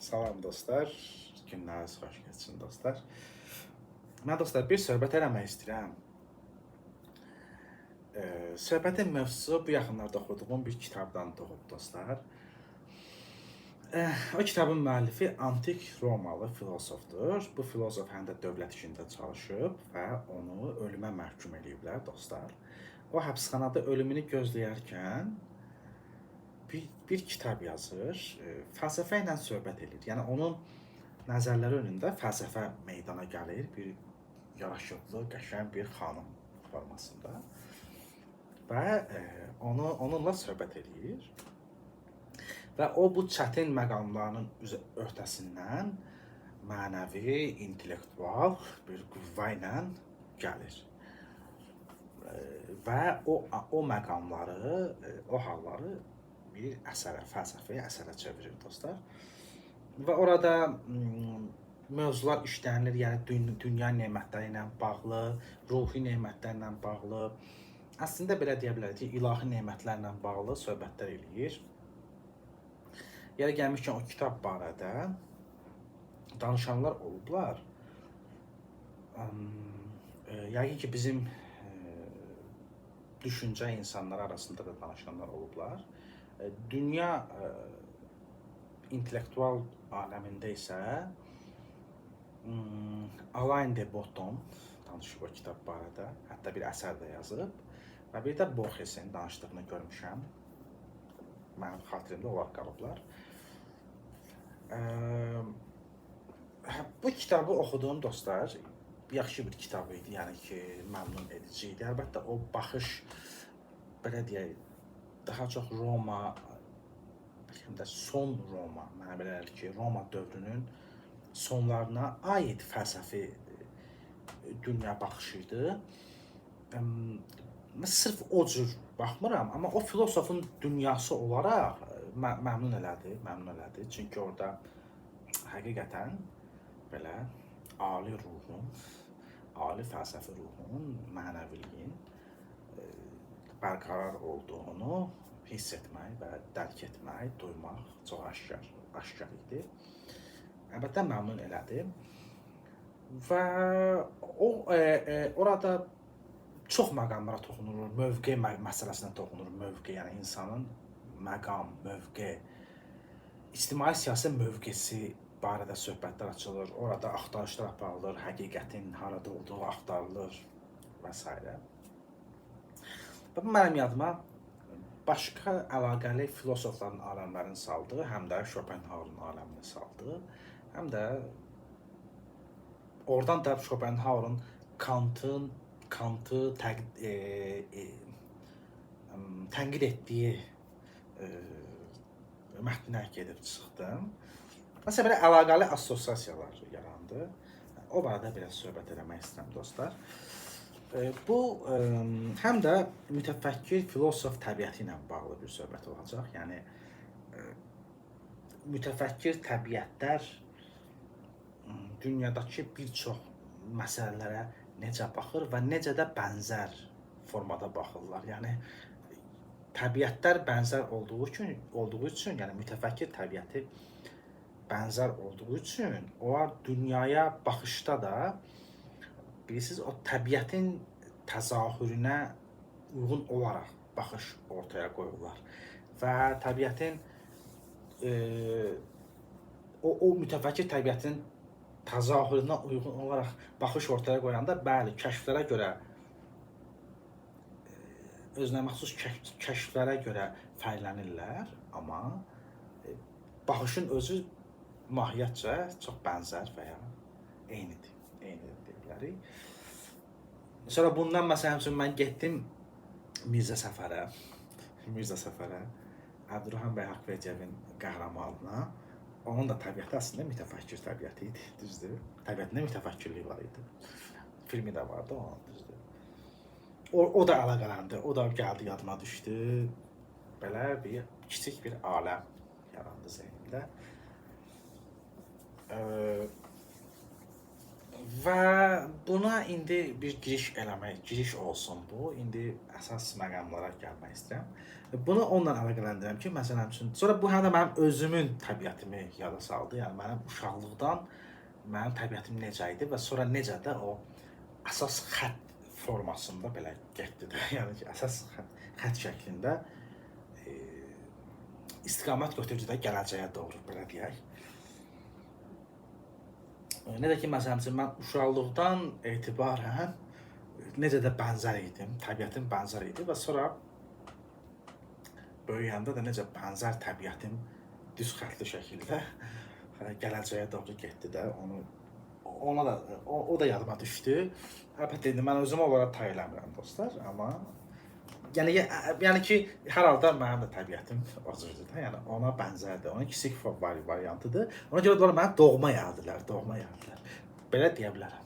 Salam dostlar, günləriniz xoş keçsin dostlar. Mən dostlar bir söhbət eləmək istəyirəm. Söhbətin mövzusu bu yaxınlarda oxuduğum bir kitabdan doğub dostlar. O kitabın müəllifi antik Romalı filosofdur. Bu filosof həm də dövlət işində çalışıb və onu ölümə məhkum ediblər dostlar. O həbsxanada ölümünü gözləyərkən bir kitab yazır, fəlsəfə ilə söhbət edir. Yəni onun nəzərləri önündə fəlsəfə meydana gəlir, bir yaraşıqlı, qəşəng bir xanım formasında və onunla söhbət edir. Və o bu çətin məqamların öhdəsindən mənəvi, intellektual bir qüvvə ilə gəlir. Və o məqamları, o halları bir əsərə, fəlsəfi əsərə çevirir dostlar. Və orada mövzular işlənilir, yəni dünya nemətləri ilə bağlı, ruhi nemətlərlə bağlı, əslində belə deyə bilərik ki, ilahi nemətlərlə bağlı söhbətlər eləyir. Yəni gəlmişkən o kitab barədə danışanlar olublar. Yəqin ki, bizim düşüncə insanlar arasında da danışanlar olublar. Dünya intellektual aləmində isə Alain de Botton danışıb o kitab barədə, hətta bir əsər də yazıb və bir də Borgesin danışdığını görmüşəm. Mənim xatirimdə onlar qalıblar. Bu kitabı oxuduğum dostlar, yaxşı bir kitab idi, yəni ki, məmnun edici idi. Əlbəttə o baxış, belə deyək, daha çox Roma, həm də son Roma, mənə belə gəlir ki, Roma dövrünün sonlarına aid fəlsəfi dünya baxışı idi. Mən sırf o cür baxmıram, amma o filosofun dünyası olaraq məmnun elədi. Çünki orada həqiqətən belə ali ruhun, ali fəlsəfi ruhun, mənəviliyin bərqərar olduğunu hiss etmək və dərk etmək, duymaq çox aşkar idi. Əlbəttə məmnun elədi. Və orada çox məqamlara toxunur, mövqe məsələsinə toxunur. Mövqe, yəni insanın məqam, mövqe, ictimai siyasi mövqesi barədə söhbətlər açılır. Orada axtarışlar aparılır, həqiqətin harada olduğu axtarılır və s. Və bu mənim yadıma başqa əlaqəli filosofların aləmlərini saldı, həm də Schopenhauer'ın aləmini saldı, həm də oradan da Schopenhauer'ın Kantı tənqid etdiyi mətnə gedib çıxdım. Məsələn, belə əlaqəli assosiasiyalar yarandı. O barədə biraz söhbət eləmək istəyirəm dostlar. Bu həm də mütəfəkkir filosof təbiəti ilə bağlı bir söhbət olacaq. Yəni mütəfəkkir təbiətlər dünyadakı bir çox məsələlərə necə baxır və necə də bənzər formada baxırlar. Yəni təbiətlər bənzər olduğu üçün, yəni mütəfəkkir təbiəti bənzər olduğu üçün, onlar dünyaya baxışda da bilirsiniz, o təbiətin təzahürünə uyğun olaraq baxış ortaya qoyurlar. Və təbiətin, o mütəfəkkir təbiətin təzahürünə uyğun olaraq baxış ortaya qoyanda, bəli, kəşflərə görə, özünə məxsus kəşflərə görə fərqlənirlər, amma baxışın özü mahiyyətcə çox bənzər və ya eynidir deyilərik. Sonra bundan məsələn mən getdim Mirzə Səfərə, Əbdurrahman bəy Haqverciyevin qəhrəmanına. Onun da təbiəti əslində mütəfəkkir təbiəti idi, düzdür. Təbiətində mütəfəkkirlik var idi. Filmi də vardı, düzdür. O da əlaqələndi, o da gəldi, yadıma düşdü. Belə bir kiçik bir aləm yarandı zeynimdə. Və Buna indi bir giriş olsun bu. İndi əsas məqamlara gəlmək istəyirəm. Bunu onunla əlaqələndirirəm ki, məsələn üçün, sonra bu həm də mənim özümün təbiətimi yada saldı. Yəni mənim uşaqlıqdan mənim təbiətim necə idi və sonra necə də o əsas xətt formasında belə getdi də. Yəni ki, əsas xətt şəklində istiqamət götürdü də gələcəyə doğru, belə deyək. Necə ki, məsələn üçün, mən uşaqlıqdan etibarən necə də bənzər idim, təbiətim bənzər idi və sonra böyüyəndə də necə bənzər təbiətim düz xəttli şəkildə gələcəyə doğru getdi də, o da yadıma düşdü. Əlbəttə, indi mən özümə olaraq tay eləmirəm dostlar, amma yəni ki, hər halda mənim də təbiətim o cürdür də, yəni ona bənzərdir, onun kiçik variantıdır. Ona görə də mənə doğma yadırlar. Belə deyə bilərəm.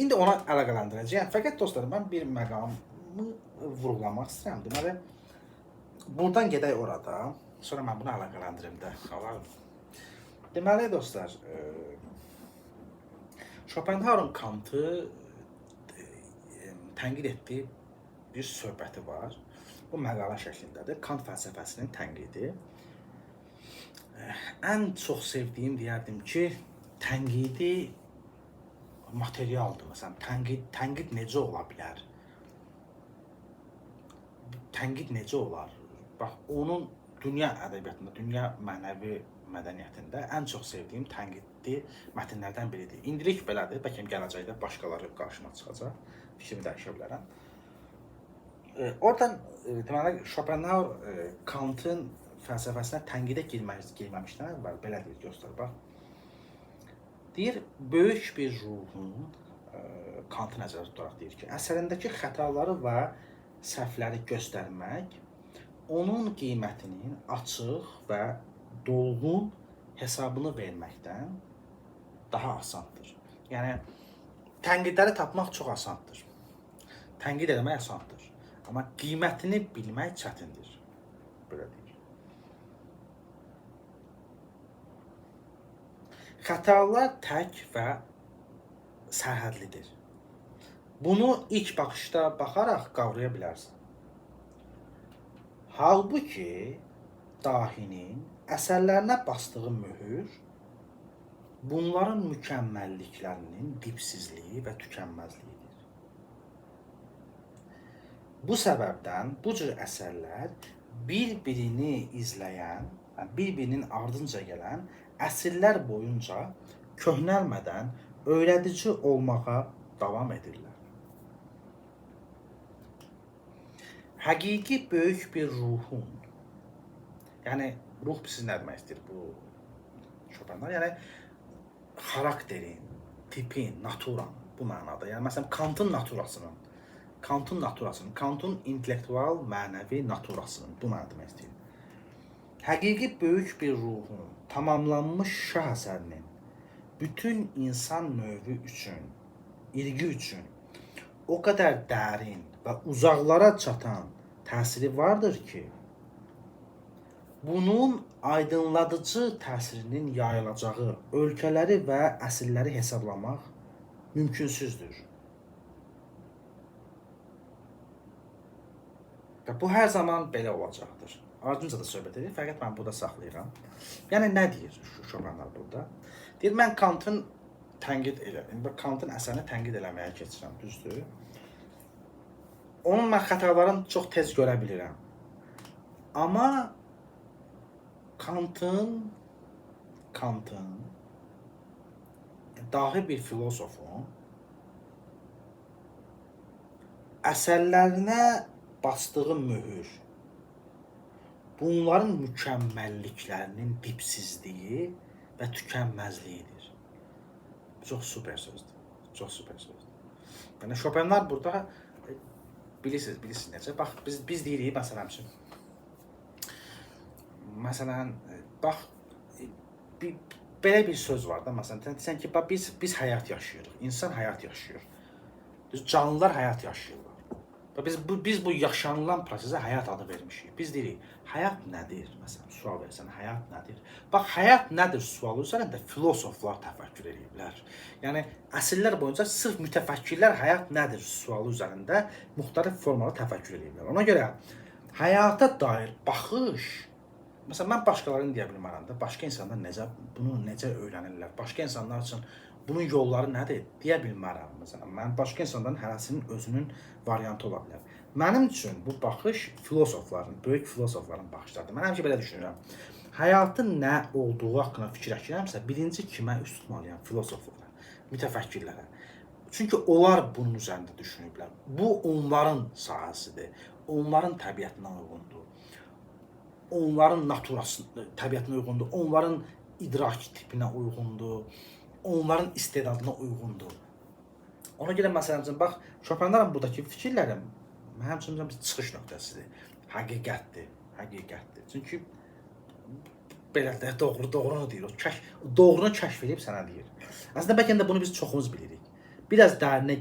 İndi ona əlaqələndirəcəyəm. Fəqət dostlar, mən bir məqamı vurğulamaq istəyirəm. Deməli, buradan gedək orada, sonra mən bunu əlaqələndirim də. Deməli dostlar, Schopenhauer'ın Kantı tənqid etdiyi bir söhbəti var. Bu məqalə şəklindədir. Kant fəlsəfəsinin tənqidi. Ən çox sevdiyim deyərdim ki, tənqidi materialdır. Məsələn, tənqid necə ola bilər? Tənqid necə olar? Bax, onun dünya ədəbiyyatında, dünya mənəvi mədəniyyətində ən çox sevdiyim tənqidli mətnlərdən biridir. İndilik belədir, bəlkə gələcəkdə başqaları qarşıma çıxacaq. Fikrimi dəyişə bilərəm. Oradan deməli Schopenhauer Kantın fəlsəfəsinə tənqidə girməmişdən əvvəl belə deyir, dostlar, bax. Deyir, böyük bir ruhun Kantı nəzərdə tutaraq deyir ki, əsərindəki xətaları və səhvləri göstərmək onun qiymətinin açıq və dolğun hesabını verməkdən daha asandır. Yəni tənqidləri tapmaq çox asandır. Tənqid etmək asandır. Amma qiymətini bilmək çətindir. Belə deyir. Xətalar tək və sərhədlidir. Bunu ilk baxışda baxaraq qavraya bilərsən. Halbuki dahinin əsərlərinə basdığı möhür bunların mükəmməlliklərinin dipsizliyi və tükənməzliyidir. Bu səbəbdən bu cür əsərlər bir-birini izləyən, bir-birinin ardınca gələn əsrlər boyunca köhnəlmədən öyrədici olmağa davam edirlər. Həqiqi böyük bir ruhun, yəni ruh siz nə demək istəyir bu Schopenhauer? Yəni xarakterin, tipin, naturanın bu mənada. Yəni məsələn Kantın naturasının, Kantın intellektual, mənəvi naturasının bu mənada demək istəyir. Həqiqi böyük bir ruhun, tamamlanmış şah əsərinin bütün insan növü üçün, irqi üçün o qədər dərin və uzaqlara çatan təsiri vardır ki, bunun aydınladıcı təsirinin yayılacağı ölkələri və əsrləri hesablamaq mümkünsüzdür. Bu hər zaman belə olacaqdır. Ardınca da söhbət edir, fəqət mən burada saxlayıram. Yəni nə deyir Schopenhauer burada? Deyir, mən Kantın Kantın əsərini tənqid eləməyə keçirəm, düzdür? Onun mən xətalarını çox tez görə bilirəm. Amma Kantın dahi bir filosofun əsərlərinə basdığı möhür bunların mükəmməlliklərinin dipsizliyi və tükənməzliyidir. Çox super sözdür. Çox super sözdür. Yəni Schopenhauer burada bilirsiniz necə? Bax biz deyirik məsələn bax belə bir söz var da, məsələn deyirsən ki, biz həyat yaşayırıq. İnsan həyat yaşayır. Canlılar həyat yaşayırlar. Biz bu yaşanılan prosesə həyat adı vermişik. Biz deyirik, həyat nədir? Məsələn, sual versən, həyat nədir? Bax, həyat nədir sualı üzərində filosoflar təfəkkür ediblər. Yəni əsrlər boyunca sırf mütəfəkkirlər həyat nədir sualı üzərində müxtəlif formalı təfəkkür ediblər. Ona görə həyata dair baxış, məsələn, mən başqalarını deyə bilmərəm də, başqa insanlar bunu necə öyrənirlər, başqa insanlar üçün bunun yolları nədir deyə bilmərəm. Məsələn, mən başqa insanların hərəsinin özünün variantı ola bilər. Mənim üçün bu baxış filosofların, böyük filosofların baxışlarıdır. Mən həmişə belə düşünürəm. Həyatın nə olduğu haqqında fikirləşirəmsə, birinci kimə üst tutmalıyam? Filosoflara, mütəfəkkirlərə. Çünki onlar bunun üzərində düşünüblər. Bu onların sahəsidir. Onların təbiətinə uyğundur. Onların naturasına, təbiətinə uyğundur. Onların idrak tipinə uyğundur. Onların istedadına uyğundur. Ona görə məsələn, bax, Şopenhauerin buradakı fikirləri mənim üçün bir çıxış nöqtəsidir. Həqiqətdir. Çünki belə də doğrunu deyir. Doğrunu kəşf edib sənə deyir. Əslində bəlkə də bunu biz çoxumuz bilirik. Biraz dərinə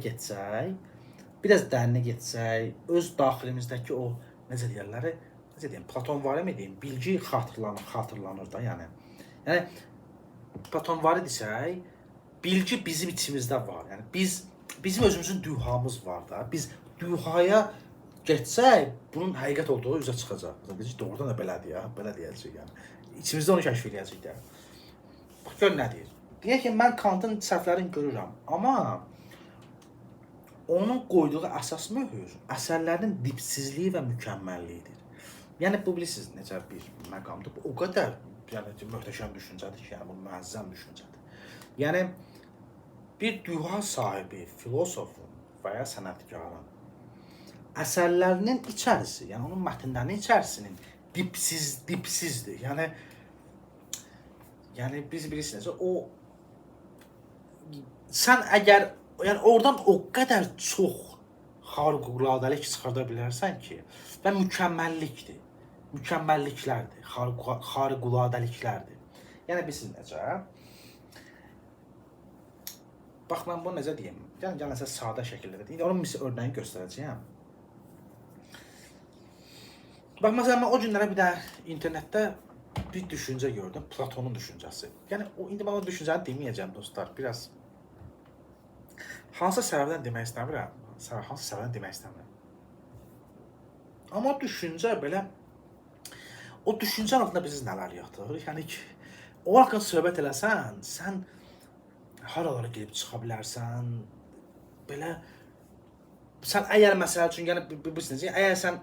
getsək, öz daxilimizdəki o necə deyim, Platonvari mi deyim, bilgi xatırlanır da, yəni Platonvari desək, bilgi bizim içimizdə var. Yəni bizim özümüzün dühamız var da. Biz dühaya getsək, bunun həqiqət olduğu üzə çıxacaq. Doğrudan da belədir ya, belə deyəcək yəni. İçimizdə onu kəşf edəcək də. Bax gör nə deyir. Deyək ki, mən Kantın səhvlərini görürəm, amma onun qoyduğu əsas möhür əsərlərinin dipsizliyi və mükəmməlliyidir. Yəni bu bilirsiniz necə bir məqamdır. Bu o qədər möhtəşəm düşüncədir ki, yəni bu müəzzəm düşüncədir. Yəni bir düha sahibi, filosofun və ya sənətkarın əsərlərinin içərisi, yəni onun mətnlərinin içərisinin dipsizdir. Yəni biz bilirsiniz, sən əgər oradan o qədər çox xariqüladəlik çıxarda bilərsən ki, və mükəmməlliklərdir, xariqüladəliklərdir. Yəni bilirsiniz necə? Bax, mən bunu necə deyim? Yəni nəsə sadə şəkildə deyim. Onun örnəyini göstərəcəyəm. Bax, məsələn, mən o günlərə bir də internetdə bir düşüncə gördüm, Platonun düşüncəsi. Yəni, indi mən o düşüncəni deməyəcəm, dostlar, biraz hansı səbəbdən demək istəmirəm. Amma düşüncə belə, o düşüncə altında biz nələr yatır? Yəni ki, o haqqında söhbət eləsən, sən haralara gelib çıxa bilərsən, belə, sən əgər məsələ üçün, yəni, bilirsiniz, əgər sən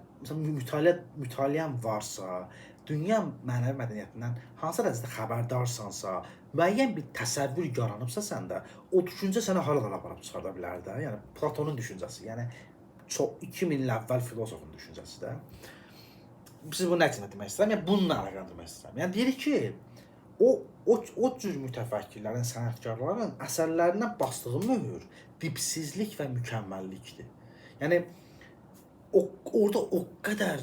mütaliən varsa, dünya mənəvi mədəniyyətindən hansı dərəcədə xəbərdarsansa, müəyyən bir təsəvvür yaranıbsa səndə, o düşüncə sənə haralara aparıb çıxarda bilər də. Yəni, Platonun düşüncəsi, yəni, 2000 il əvvəl filosofun düşüncəsi də. Siz bunu nə üçün demək istəyirəm? Yəni, bununla əlaqələndirmək istəyirəm. Yəni, deyirik ki, o cür mütəfəkkirlərin, sənətkarların əsərlərindən basdığı möhür dipsizlik və mükəmməllikdir. Yəni, orada o qədər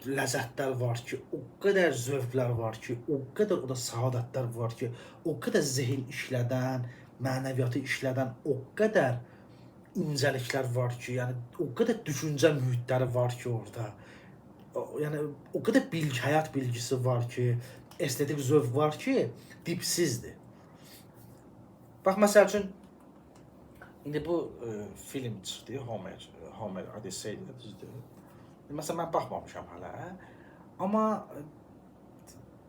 ləzzətlər var ki, o qədər zövqlər var ki, o qədər o da saadətlər var ki, o qədər zehin işlədən, mənəviyyatı işlədən, o qədər incəliklər var ki, yəni o qədər düşüncə mühitləri var ki orada. Yəni o qədər həyat bilgisi var ki, estetik zövq var ki, dipsizdir. Bax, məsəl üçün, indi bu film çıxdı, Homer Odyssey-dir, düzdür. Məsələn, mən baxmamışam hələ, amma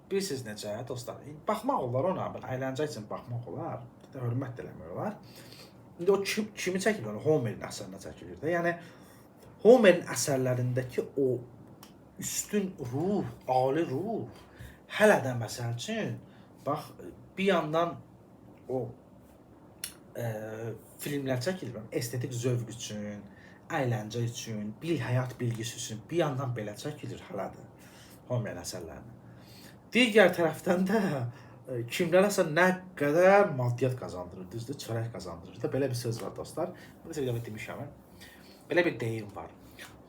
bilirsiniz necə, dostlar, baxmaq olar ona, əyləncə üçün baxmaq olar, hörmət də eləmək olar. İndi o kimi çəkilir, Homerin əsərinə çəkilir də, yəni Homerin əsərlərindəki o üstün ruh, ali ruh, hələ də məsəl üçün, bax, bir yandan o filmlər çəkilir, estetik zövq üçün, əyləncə üçün, həyat bilgisi üçün bir yandan belə çəkilir hələ də Homerin əsərlərini. Digər tərəfdən də kimlərəsə nə qədər maddiyyat qazandırır, düzdür, çörək qazandırır da, belə bir söz var, dostlar. Bunu sevdiyimi demişəm. Belə bir deyim var.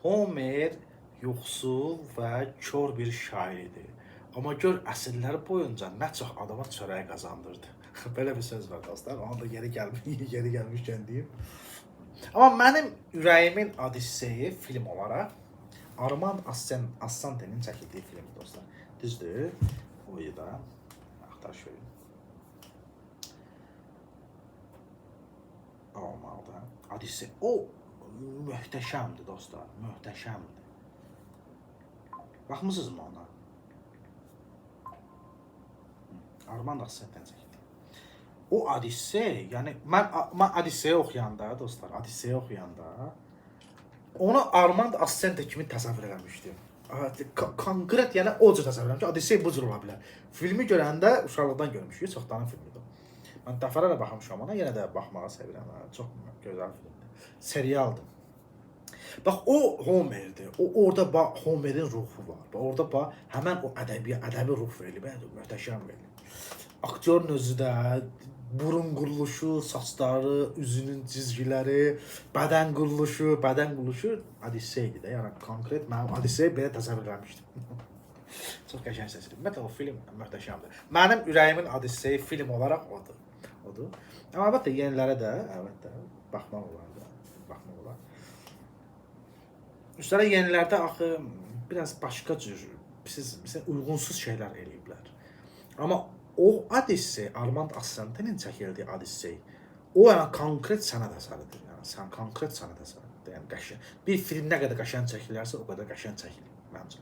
Homer yoxsul və kör bir şairdir. Amma gör, əsrlər boyunca nə çox adama çörək qazandırdı. Belə bir söz var, dostlar. Onu da yeri gəlmişkən deyim. Amma mənim ürəyimin Odisseyi film olaraq Armand Assante'nin çəkildiyi filmdir dostlar. Düzdür? O da axtarış verin. Olmalıdır. Odissey. O möhtəşəmdir dostlar. Möhtəşəmdir. Baxmısınızmı ona? Armand Assante'nin çəkildi. O Odissey, yəni mən Odisseyi oxuyanda dostlar, Odisseyi oxuyanda onu Armand Assante kimi təsəvvür eləmişdim. Konkret, yəni o cür təsəvvür eləmişdim ki, Odissey bu cür ola bilər. Filmi görəndə uşaqlıqdan görmüşük, çoxdanın filmidir. Mən dəfələrlə baxmışam ona, yenə də baxmağı sevirəm. Çox gözəl filmdir. Serialdır. Bax o Homerdir. O orada bax Homerin ruhu var. Orada bax həmin o ədəbi ruh verilib, möhtəşəm verilib. Aktyorun özü də burun quruluşu, saçları, üzünün cizgiləri, bədən quruluşu Odisseydir də. Yəni konkret mənim Odisseyi belə təsəvvür eləmişdim. Çox qəşəng seçilib. Ümumiyyətlə o film möhtəşəmdir. Mənim ürəyimin Odisseyi film olaraq odur. Amma əlbəttə yenilərə də baxmaq olar. Üstəlik yenilərdə axı biraz başqa cür, sizə uyğunsuz şeylər eləyiblər. Amma o Odissey, Armand Assante'nin çəkildiyi Odissey, o yəni konkret sənət əsəridir. Yəni konkret sənət əsəridir. Yəni qəşəng. Bir film nə qədər qəşəng çəkilərsə, o qədər qəşəng çəkilir məncə.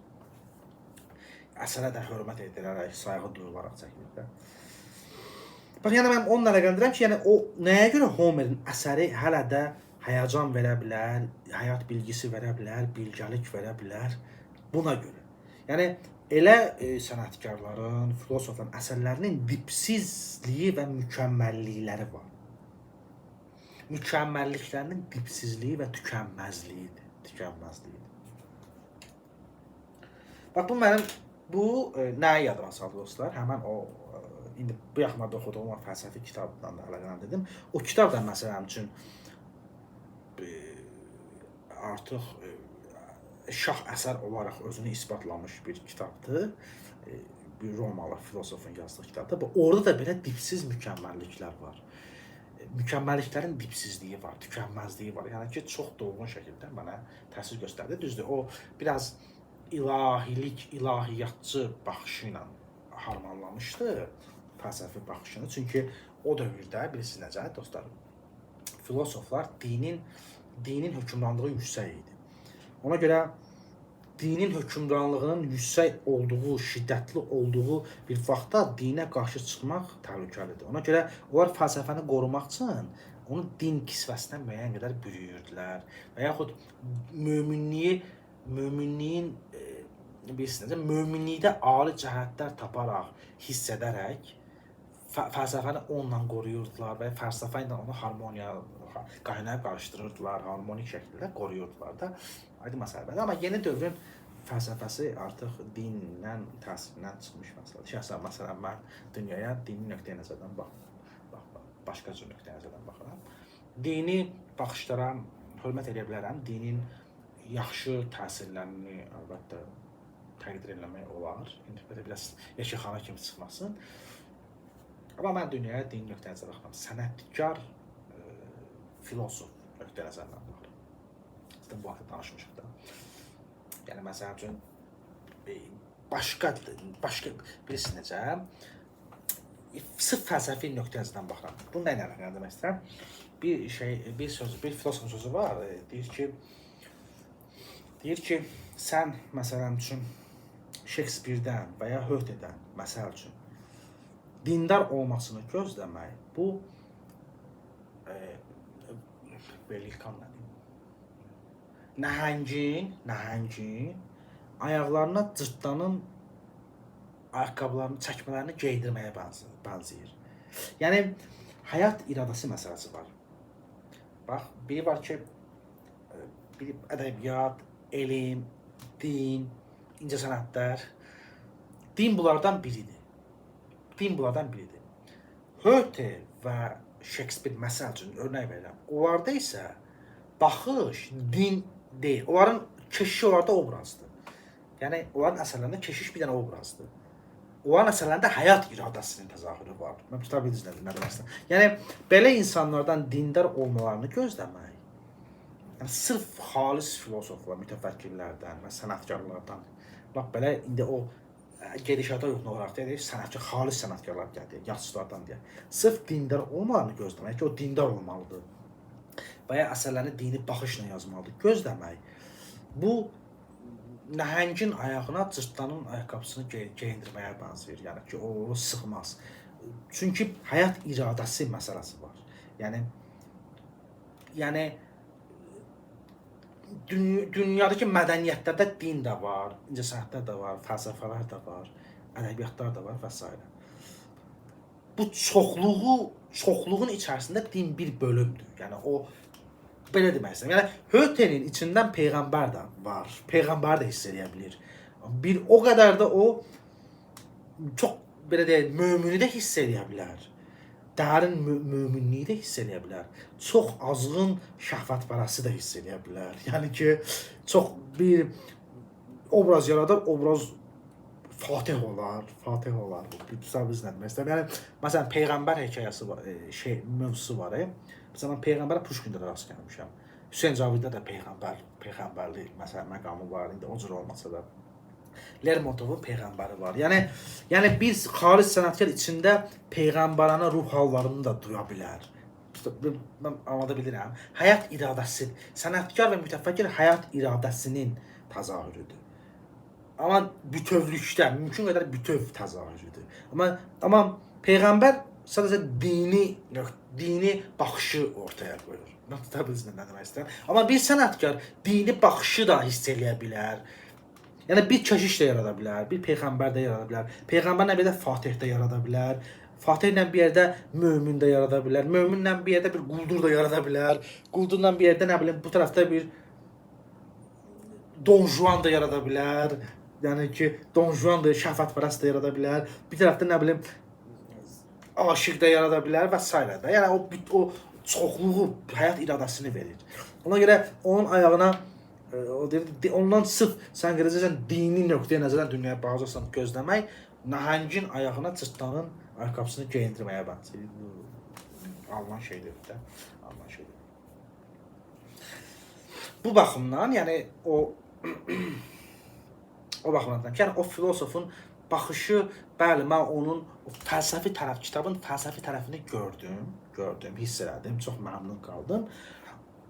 Əsərə də hörmət edilərək, sayğı duyularaq çəkilir də. Bax, yəni mən onunla əlaqələndirəm ki, yəni o nəyə görə Homerin əsəri hələ də həyəcan verə bilər, həyat bilgisi verə bilər, bilgəlik verə bilər buna görə. Yəni elə sənətkarların, filosofların əsərlərinin dipsizliyi və mükəmməllikləri var. Mükəmməlliklərinin dipsizliyi və tükənməzliyidir. Bax, bu mənim nəyə yadıma saldı dostlar? Həmən o indi bu yaxınlarda oxuduğum fəlsəfi kitabdan da əlaqələndirdim. O kitab da məsələn üçün artıq şah əsər olaraq özünü isbatlamış bir kitabdır. Bir Romalı filosofun yazdığı kitabdır. Orada da belə dipsiz mükəmməlliklər var. Mükəmməlliklərin dipsizliyi var, tükənməzliyi var. Yəni ki, çox dolğun şəkildə mənə təsir göstərdi. Düzdür, o biraz ilahilik, ilahiyyatçı baxışı ilə harmanlamışdı fəlsəfi baxışını. Çünki o dövrdə bilirsiniz necə dostlar, filosoflar dinin hökmranlığı yüksək idi. Ona görə dinin hökmranlığının yüksək olduğu, şiddətli olduğu bir vaxtda dinə qarşı çıxmaq təhlükəlidir. Ona görə onlar fəlsəfəni qorumaq üçün onu din kisvəsinə müəyyən qədər bürüyürdülər və yaxud möminliyin bilirsiniz, möminlikdə ali cəhətlər taparaq, hiss edərək fəlsəfəni onunla qoruyurdular və fəlsəfə ilə onu harmoniya qaynaq qarışdırırdılar, harmonik şəkildə qoruyurdular da. Aydın məsələdir. Amma yeni dövrün fəlsəfəsi artıq dindən, təsirindən çıxmış məsələdir. Şəxsən məsələn mən dünyaya dini nöqteyi nəzərdən başqa cür nöqteyi nəzərdən baxıram. Dini baxışlara hörmət edə bilərəm. Dinin yaxşı təsirlərini əlbəttə təqdir eləmək olar. İndi belə biraz yaşıxana kimi çıxmasın. Amma mən dünyaya dini nöqteyi nəzərdən baxıram. Sənətkar, filosof nöqteyi nəzərdən baxıram. Sizdən bu haqda danışmışıq da. Yəni məsələn üçün başqa bilirsiniz necə? Sırf fəlsəfi nöqteyi nəzərdən baxıram. Bunu nə ilə əlaqələndirmək istəyirəm? Bir filosofun sözü var. Deyir ki, sən məsələn üçün Şekspirdən və ya Hötedən məsəl üçün dindar olmasını gözləmək, bu nəhəngin ayaqlarına cırtdanın ayaqqabılarını, çəkmələrini geydirməyə bənzəyir. Yəni, həyat iradəsi məsələsi var. Bax, biri var ki, ədəbiyyat, elm, din, incəsənətlər. Din bunlardan biridir. Höte və Şekspir məsəl üçün örnək verirəm. Onlarda isə baxış din deyil. Onların keşişi onlarda obrazdır. Yəni, onların əsərlərində keşiş bir dənə obrazdır. Onların əsərlərində həyat iradəsinin təzahürü var. Mən tuta bildiniz nə demək istəyirəm. Yəni, belə insanlardan dindar olmalarını gözləmək Yəni sırf xalis filosoflar, mütəfəkkirlərdən və sənətkarlardan lap belə indi o gedişata uyğun olaraq deyək, sənətkar, xalis sənətkarlar gəlir, yazıçılardan deyək. Sırf dindar olmalarını gözləmək ki, o dindar olmalıdır. Və ya əsərlərini dini baxışla yazmalıdır. Gözləmək. Bu nəhəngin ayağına cırtdanın ayaqqabısını geyindirməyə bənzəyir. Yəni ki, o onu sıxmaz. Çünki həyat iradəsi məsələsi var. Yəni dünyadakı mədəniyyətlərdə din də var, incəsənətlər də var, fəlsəfələr də var, ədəbiyyatlar da var və s. Bu çoxluğun içərisində din bir bölümdür. Yəni o belə demək istəyirəm. Yəni Hötenin içindən peyğəmbər də var. Peyğəmbər də hiss edə bilir. Bir o qədər də o çox belə deyək, mömini də hiss edə bilər. Dərin möminliyi də hiss edə bilər. Çox azğın şəhvətpərəsti də hiss edə bilər. Yəni ki, çox bir obraz yaradar, obraz Fatih olar. Biz nə demək istəyirəm? Yəni, məsələn, Peyğəmbər hekayəsi var, mövzusu var. Məsələn, mən Peyğəmbərə Puşkində rast gəlmişəm. Hüseyn Caviddə də peyğəmbərlik məsələn məqamı var. İndi o cür olmasa da Lermontovun peyğəmbəri var. Yəni bir xalis sənətkar içində peyğəmbəranə ruh hallarını da duya bilər. Mən anlada bilirəm. Həyat iradəsi, sənətkar və mütəfəkkir həyat iradəsinin təzahürüdür. Amma bütövlükdə, mümkün qədər bütöv təzahürüdür. Amma peyğəmbər sadəcə dini baxışı ortaya qoyur. Mən tuta bilirəm nə demək istəyirəm. Amma bir sənətkar dini baxışı da hiss eləyə bilər. Yəni bir keşiş də yarada bilər, bir peyğəmbər də yarada bilər. Peyğəmbərlə bir yerdə Fatih də yarada bilər. Fatihlə bir yerdə mömin də yarada bilər. Möminlə bir yerdə bir quldur da yarada bilər. Quldurla bir yerdə nə bilim bu tərəfdə bir Don Juan da yarada bilər. Yəni ki, Don Juan da şəhvətpərəst də yarada bilər. Bir tərəfdə nə bilim aşiq də yarada bilər və s. Yəni o çoxluğu həyat iradəsini verir. Ona görə onun ayağına ondan sırf sən gələcəksən dini nöqteyə nəzərdən dünyaya baxacaqsan gözləmək, nəhəngin ayağına cırtdanın ayaqqabısını geyindirməyə bənzəyir. Alınan şeydir də. Bu baxımdan, yəni o baxımdan ki, yəni o filosofun baxışı, bəli, mən onun fəlsəfi tərəf, kitabın fəlsəfi tərəfini gördüm, hiss elədim, çox məmnun qaldım.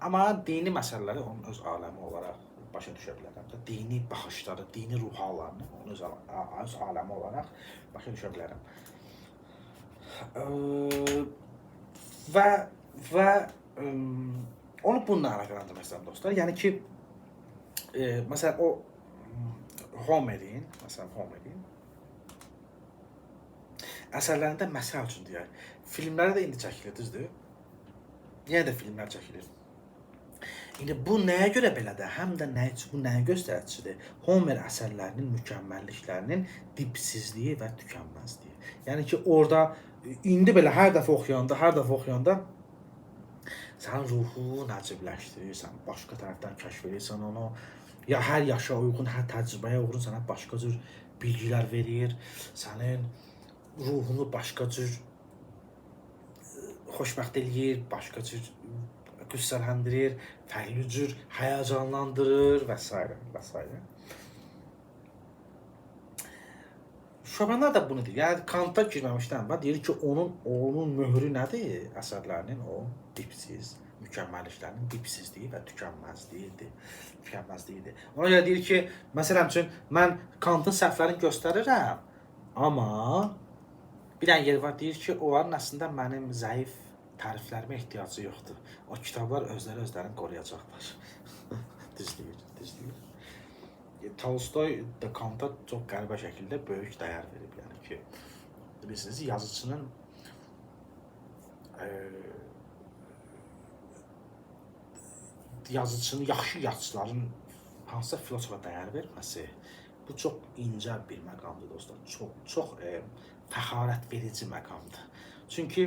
Amma dini məsələləri onun öz aləmi olaraq başa düşə bilərəm. Dini baxışları, dini ruh hallarını onun öz aləmi olaraq başa düşə bilərəm. Və onu bununla əlaqələndirmək istəyirəm dostlar. Yəni ki, məsələn o Homerin əsərlərində məsəl üçün deyək, filmləri də indi çəkilir, düzdür? Yenə də filmlər çəkilir. İndi bu nəyə görə belədir? Həm də bu nəyə göstəricidir? Homer əsərlərinin mükəmməlliklərinin dipsizliyi və tükənməzliyi. Yəni ki, orada indi belə hər dəfə oxuyanda sənin ruhun əcəbləşdirir, sən başqa tərəfdən kəşf edirsən onu. Ya hər yaşa uyğun, hər təcrübəyə uyğun sənə başqa cür bilgilər verir, sənin ruhunu başqa cür xoşbəxt eləyir, başqa cür qüssələndirir, fərqli cür həyəcanlandırır və s. Şopenhauer da bunu deyir. Yəni Kanta girməmişdən deyir ki, onun möhrü nədir? Əsərlərinin o dipsiz, mükəmməlliklərinin dipsizliyi və tükənməzliyidir. Ona görə deyir ki, məsələn üçün mən Kantın səhvlərini göstərirəm, amma bir dənə yer var, deyir ki, onların əslində mənim zəif təriflərimə ehtiyacı yoxdur. O kitablar özlərini qoruyacaqlar. Düzdür. Tolstoy da Kanta çox qəribə şəkildə böyük dəyər verib. Yəni ki, bilirsiniz, yazıçının yaxşı yazıçıların hansısa filosofa dəyər verməsi bu çox incə bir məqamdır dostlar. Çox fəxarət verici məqamdır. Çünki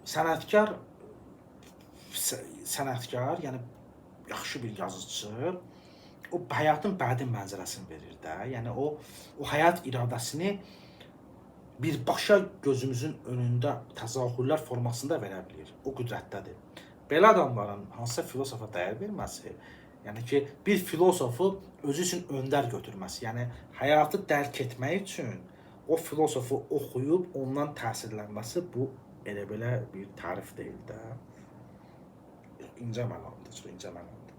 sənətkar, yəni yaxşı bir yazıcı o həyatın bədii mənzərəsini verir də. Yəni o həyat iradəsini birbaşa gözümüzün önündə təzahürlər formasında verə bilir. O qüdrətdədir. belə adamların hansısa filosofa dəyər verməsi, yəni ki, bir filosofu özü üçün öndər götürməsi, yəni həyatı dərk etmək üçün o filosofu oxuyub ondan təsirlənməsi bu elə belə bir tarif deyil də. İncə mənada, çox incə mənada.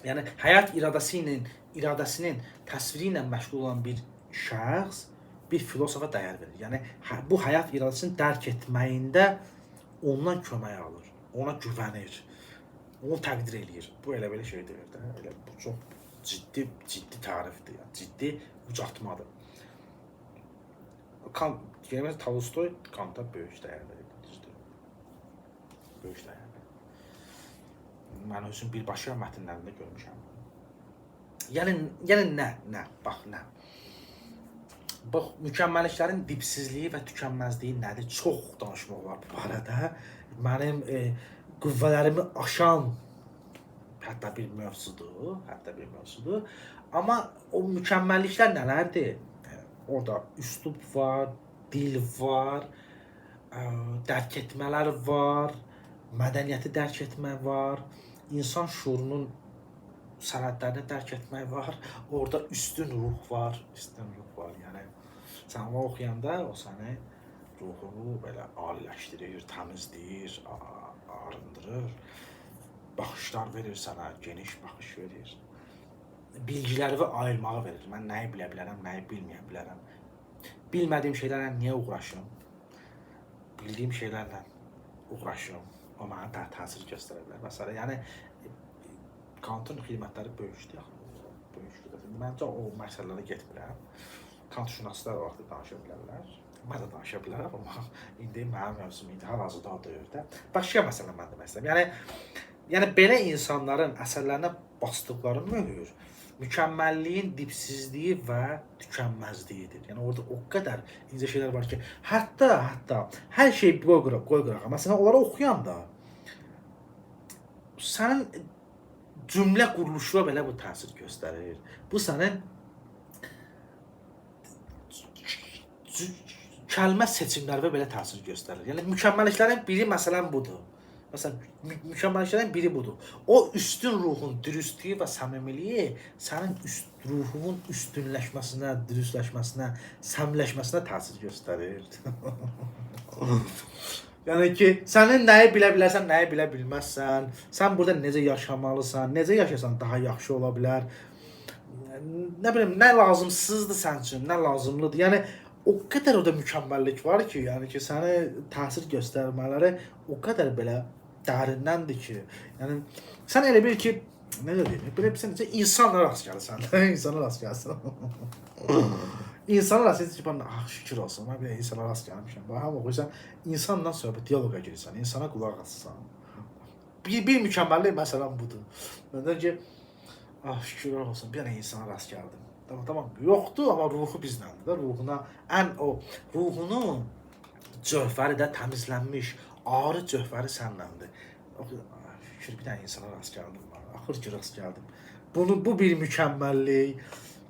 Yəni həyat iradəsinin təsviri ilə məşğul olan bir şəxs bir filosofa dəyər verir. Yəni bu həyat iradəsini dərk etməyində ondan kömək alır, ona güvənir, onu təqdir eləyir. Bu elə belə şey deyil də. Elə bu çox ciddi tarifdir, yəni ciddi ucaltmadır. Deyəməz Tolstoy Kanta böyük dəyər verir. Böyük dəyər verir. Mən özüm birbaşa mətnlərində görmüşəm. Yəni nə? Bax, nə? Bax, mükəmməlliklərin dipsizliyi və tükənməzliyi nədir? Çox danışmaq var bu barədə. Mənim qüvvələrimi aşan hətta bir mövzudur. Amma o mükəmməlliklər nələrdir? Orada üslub var, dil var, dərk etmələr var, mədəniyyəti dərk etmək var, insan şuurunun sənədlərini dərk etmək var. Orada üstün ruh var. Yəni sən onu oxuyanda o səni ruhunu belə aliləşdirir, təmizləyir, arındırır. Baxışlar verir sənə, geniş baxış verir. Bilgiləri ayırmağı verir. Mən nəyi bilə bilərəm, nəyi bilməyə bilərəm. Bilmədiyim şeylərlə niyə uğraşım? Bildiyim şeylərlə uğraşım. O mənə təsir göstərə bilər. Məsələn, yəni Kantın xidmətləri böyükdür. Məncə o məsələlərə getmirəm. Kant şünaslar o vaxt danışa bilərlər. Mən də danışa bilərəm, amma indi mənim mövzum idi, hal-hazırda o dövrdə. Başqa məsələ mən demək istəyirəm. Yəni belə insanların əsərlərinə basdıqları möhür mükəmməlliyin dipsizliyi və tükənməzliyidir. Yəni orada o qədər incə şeylər var ki, hətta hər şey qoy qırağa. Məsələn, onları oxuyanda sənin cümlə quruluşuna belə bu təsir göstərir. Bu sənin kəlmə seçimlərinə belə təsir göstərir. Yəni mükəmməlliklərin biri məsələn budur. Məsələn, mükəmməlliklərin biri budur. O üstün ruhun dürüstlüyü və səmimiliyi sənin ruhunun üstünləşməsinə, dürüstləşməsinə, səmləşməsinə təsir göstərir. Yəni ki, sənin nəyi bilə bilərsən, nəyi bilə bilməzsən, sən burada necə yaşamalısan, necə yaşasan daha yaxşı ola bilər. Nə bilim, nə lazımsızdır sən üçün, nə lazımlıdır. Yəni o qədər orada mükəmməllik var ki, yəni ki, sənə təsir göstərmələri o qədər belə dərindən ki, yəni sən elə bil ki, necə deyim, belə bir sən insanlara rast gəlirsən, insana rast gəlirsən. İnsana rast gəlirsən ki, bana şükür olsun, mən belə insana rast gəlmişəm. Bax, oxuyursan, insanla söhbət, diyaloqa girirsən, insana qulaq asırsan. Bir mükəmməllik məsələn budur. Məndən ki, şükür olsun, bir dənə insana rast gəldim. Tamam, yoxdur, amma ruhu bizləndir də, ruhunun cövhəri də təmizlənmiş, ağrı cövhəri sənləndir. Şükür, bir dənə insana rast gəldim, axır ki, rast gəldim. Bu bir mükəmməllik.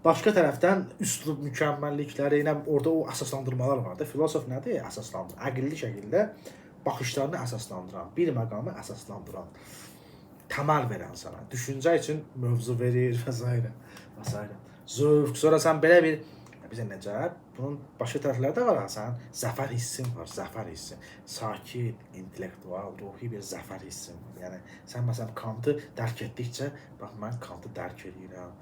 Başqa tərəfdən üslub mükəmməllikləri ilə orada o əsaslandırmalar var da. Filosof nədir? Əsaslandır. Əqilli şəkildə baxışlarını əsaslandıran, bir məqamı əsaslandıran, təməl verən sənə, düşüncə üçün mövzu verir və s. Zövq, sonra sən belə bir, bizə necə, bunun başqa tərəfləri də var, sən zəfər hissin var, zəfər hissin. Sakit, intellektual, ruhi bir zəfər hissin var. Yəni, sən məsələn Kantı dərk etdikcə, bax, mən Kantı dərk edirəm,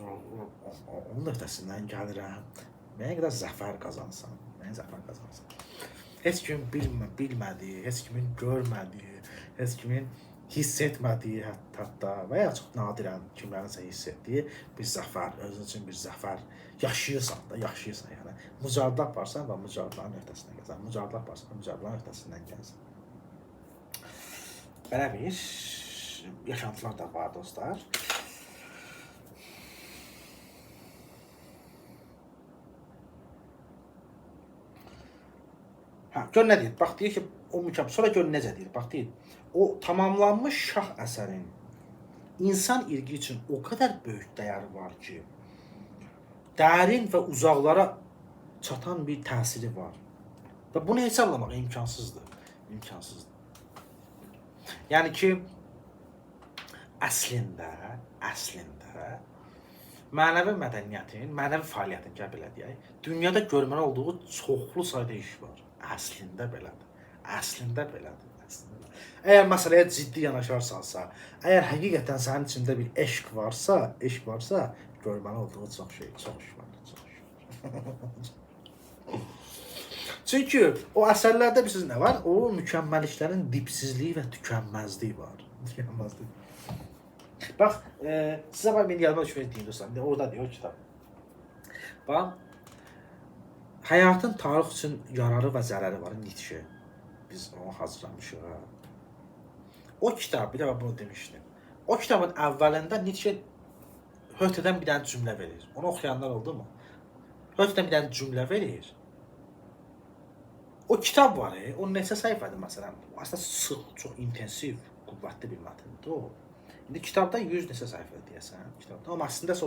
onun öhdəsindən gəlirəm, mənə qədər zəfər qazansan, Heç kim bilmədiyi, heç kimin görmədiyi, heç kimin hiss etmədiyi hətta və ya çox nadirən kimlərinsə hiss etdiyi bir zəfər, özün üçün bir zəfər yaşayırsan da, yəni. Mücadilə aparsan və mücadilənin öhdəsindən gəlsən, mücadilə aparsan və mücadilənin öhdəsindən gəlsən. Belə bir yaşantılar da var, dostlar. Gör nə deyir? Bax, deyir ki, o mükəmməl. Sonra gör necə deyir? Bax, deyir, o tamamlanmış şah əsərin insan irqi üçün o qədər böyük dəyəri var ki, dərin və uzaqlara çatan bir təsiri var. Və bunu hesablamaq imkansızdır. Yəni ki, əslində mənəvi mədəniyyətin, mənəvi fəaliyyətin gəl belə deyək, dünyada görməli olduğu çoxlu sayda iş var. Əslində belədir. Əslində belədir. Əslində. Əgər məsələyə ciddi yanaşarsansa, əgər həqiqətən sənin içində bir eşq varsa, görməli olduğu çox iş var. Çünki o əsərlərdə bilirsiniz nə var? O mükəmməlliklərin dipsizliyi və tükənməzliyi var. Tükənməzlik. Bax, sizə bax, ben yadıma düşmək deyim dostlar. Orada deyir o kitab. Bax, həyatın tarix üçün yararı və zərəri var, Nietzsche. Biz onu hazırlamışıq. O kitab, bir dəfə bunu demişdim. O kitabın əvvəlində Nietzsche Höte'dən bir dənə cümlə verir. Onu oxuyanlar oldu mu? Höte'dən bir dənə cümlə verir. O kitab var, o neçə səhifədir məsələn? Aslında sıx, çox intensiv, qüvvətli bir mətndir o. İndi kitabda 100 neçə səhifə deyəsən, kitabda. Amma əslində o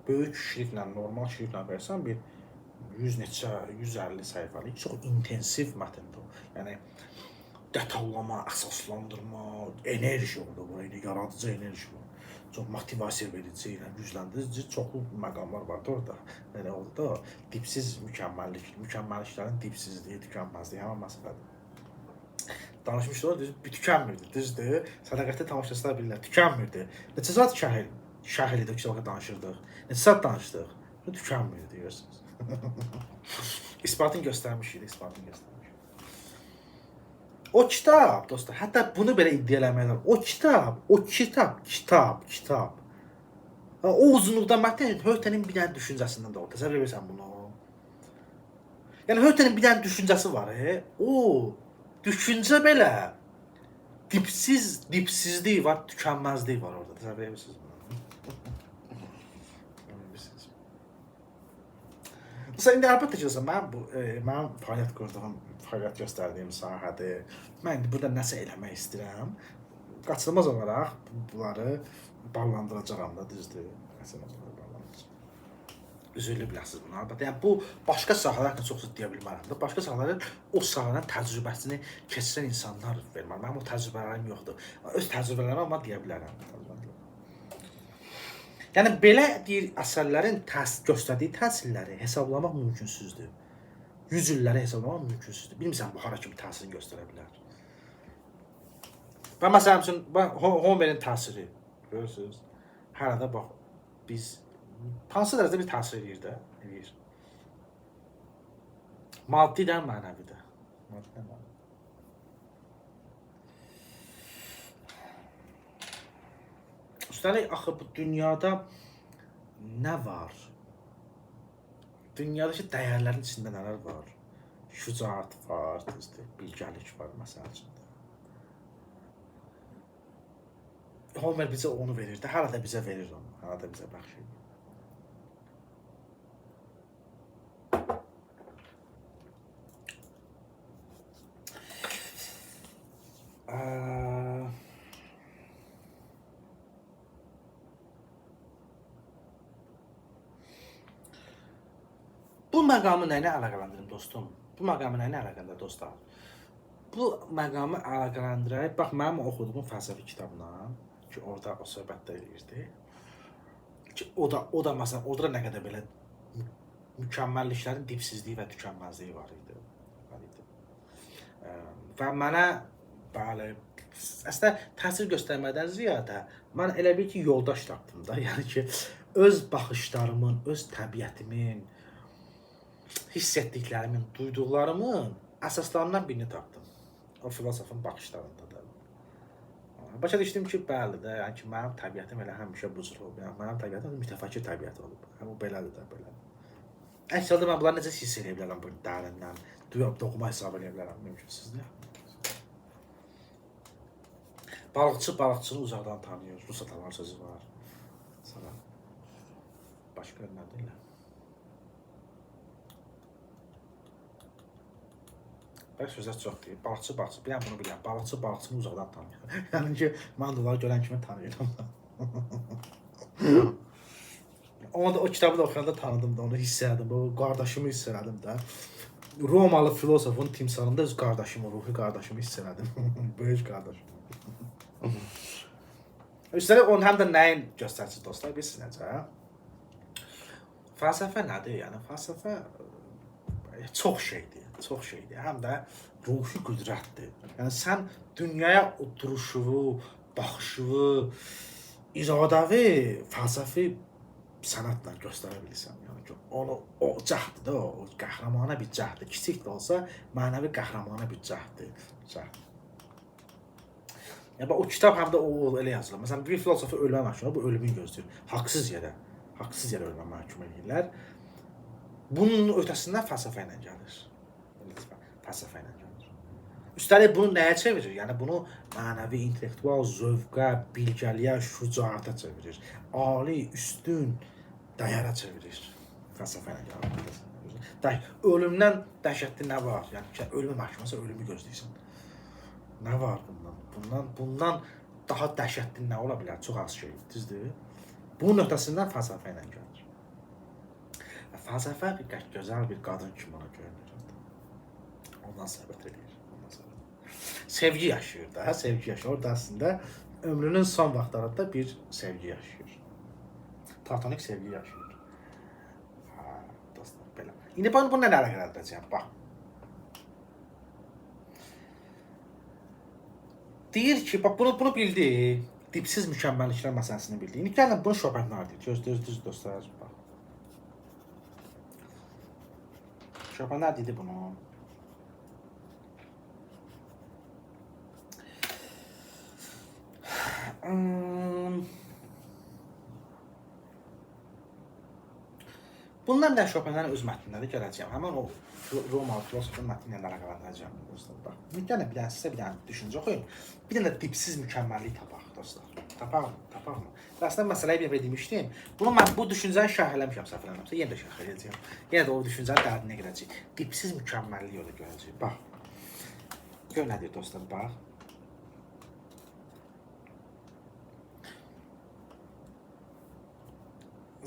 böyük şriftlə, normal şriftlə versən bir 100 neçə, 150 səhifəlik çox intensiv mətndir o. Yəni detallama, əsaslandırma, enerji orada var, yaradıcı enerji var. Çox motivasiya verici, gücləndirici çoxlu məqamlar vardı orada. Yəni orada dipsiz mükəmməlliklərin dipsizliyi, tükənməzliyi həmin məsələdir. Danışmışlar, tükənmirdi, düzdür. Sədaqətli tamaşaçılar bilirlər, tükənmirdi. Neçə saat şərh elədik, ki, danışırdıq. Neçə saat danışdıq, tükənmirdi, deyirsiniz. İsbatını göstərmişik. O kitab, dostlar, hətta bunu belə iddia eləməklər. O kitab. O uzunluqda mətn Höte'nin bir dənə düşüncəsindən də o. Təsəvvür edirsən bunu? Yəni Höte'nin bir dənə düşüncəsi var, o düşüncə belə dipsizlik var, tükənməzlik var orada. Təsəvvür edirsiniz bunu? Məsələn, indi əlbəttə ki, mənim fəaliyyət göstərdiyim sahədir. Mən indi burada nəsə eləmək istəyirəm. Qaçılmaz olaraq bunları ballandıracağam da, düzdür? Üzrlü biləsiniz bunu, əlbəttə. Yəni, bu, başqa sahələr haqqında çox deyə bilmərəm də. Başqa sahələr o sahənin təcrübəsini keçirən insanlar verməli. Mənim o təcrübələrim yoxdur. Öz təcrübələrimi amma deyə bilərəm. Yəni, belə deyir, əsərlərin göstərdiyi təsirləri hesablamaq mümkünsüzdür. 100 illəri hesablamaq mümkünsüzdür. Bilmirsən, bu hara kimi təsirini göstərə bilər. Və məsələn üçün, Homerin təsiri, görürsünüz, hələ də bax, biz hansı dərəcədə bir təsir edir də, edir. Maddi də, mənəvi də. Üstəlik, axı bu dünyada nə var? Dünyadakı dəyərlərin içində nələr var? Şücaət var, bilgəlik var, məsəl üçün. Homer bizə onu verirdi, hələ də bizə verir onu, hələ də bizə bəxş edir. Bu məqamı nəylə əlaqələndirim dostum? Bu məqamı nəylə əlaqələndirir dostlar? Bu məqamı əlaqələndirək, bax, mənim oxuduğum fəlsəfi kitabla, ki, orada o söhbətdə edirdi. Ki, o da məsələn, orada nə qədər belə mükəmməlliklərin dipsizliyi və tükənməzliyi var idi. Və mənə, bəli, əslində təsir göstərmədən ziyadə, mən elə bir ki, yoldaş tapdım da. Yəni ki, öz baxışlarımın, öz təbiətimin, hiss etdiklərimin, duyduqlarımın əsaslarından birini tapdım. O filosofun baxışlarında da. Başa düşdüm ki, bəli də, yəni ki, mənim təbiətim elə həmişə bu cür olub. Yəni, mənim təbiətim mütəfəkkir təbiət olub. Yəni, o belədir də, belədir. Əks halda mən bunları necə hiss edə bilərəm, bu dərindən, doğma hesab edə bilərəm, mümkünsüzdür. Balıqçı balıqçını uzaqdan tanıyır, Rus atalar sözü var. Sonra başqa nə deyirlər? Bəli, sözlər çox deyir. Balıqçı, bir dənə bunu bilirəm. Balıqçı balıqçını uzaqdan tanıyır. Yəni ki, mən də onları görən kimi tanıyıram. Onu da o kitabı da oxuyanda tanıdım da, onu hiss elədim. O qardaşımı hiss elədim də. Romalı filosofun timsalında öz qardaşımı, ruhi qardaşımı hiss elədim. Böyük qardaşım. Üstəlik onun həm də nəyin göstəricisi dostlar, bilirsiniz necə? Fəlsəfə nədir? Yəni fəlsəfə çox şeydir. Həm də ruhi qüdrətdir. Yəni sən dünyaya oturuşunu, baxışını, iradəvi, fəlsəfi sənətlə göstərə bilirsən. Yəni ki, onu o cəhddir də, o qəhrəmanə bir cəhddir. Kiçik də olsa, mənəvi qəhrəmanə bir cəhddir. Yəni o kitab həm də o elə yazılır. Məsələn, bir filosofu ölümə məhkum, bu ölümün gözləyir. Haqsız yerə ölümə məhkum edirlər. Bunun ötəsindən fəlsəfə ilə gəlir. Fəlsəfə ilə gəlir. Üstəlik bunu nəyə çevirir? Yəni bunu mənəvi, intellektual zövqə, bilgəliyə, şücaata çevirir. Ali, üstün dəyərə çevirir. Fəlsəfə ilə gəlir. Ölümdən dəhşətli nə var? Yəni ki, ölümə məhkumsa ölümü gözləyirsən. Nə var bundan daha dəhşətli nə ola bilər? Çox az şey, düzdür? Bunun ötəsindən fəlsəfə ilə gəlir. Fəlsəfə bir gözəl bir qadın kimi ona görünür. Ondan söhbət edir. Sevgi yaşayır da, sevgi yaşayır. Orada aslında ömrünün son vaxtlarında bir sevgi yaşayır. Platonik sevgi yaşayır. Dostlar, belə. İndi bunu nə əlaqə edəcəyəm? Bax. Deyir ki, bax bunu bildi, dipsiz mükəmməlliklər məsələsini bildi. İndi gəlin bunu Schopenhauer deyir. Düz dostlar, bax. Schopenhauer dedi bunu. Bundan da Schopenhauer öz mətnində gələcəyəm. Həmin o Romalı filosofun mətni ilə əlaqələndirəcəm dostlar. Bax, bir dənə sizə bir dənə düşüncə oxuyum. Bir dənə dipsiz mükəmməllik tapaq dostlar. Tapaqmı? Əslində məsələyi bir demişdim. Bunu mən bu düşüncəni şərh eləmişəm, səhv eləmirəmsə, yenə də şərh edəcəyəm. Yenə də o düşüncənin dərinə girəcəyik. Dipsiz mükəmməllik orada görəcəyik. Bax. Gör nə deyir dostlar, bax.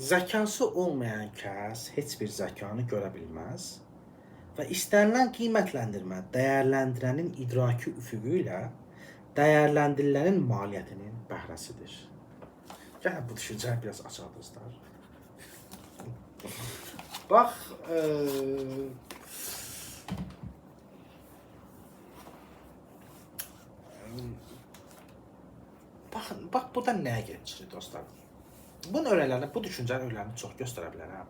Zəkası olmayan kəs heç bir zəkanı görə bilməz və istənilən qiymətləndirmə dəyərləndirənin idraki üfüqü ilə dəyərləndirilənin maliyyətinin bəhrəsidir. Gəlin bu düşüncəni biraz açaq dostlar. Bax, bax burada nəyə geçirir dostlar? Bunun örnəklərini, bu düşüncənin örnəklərini çox göstərə bilərəm.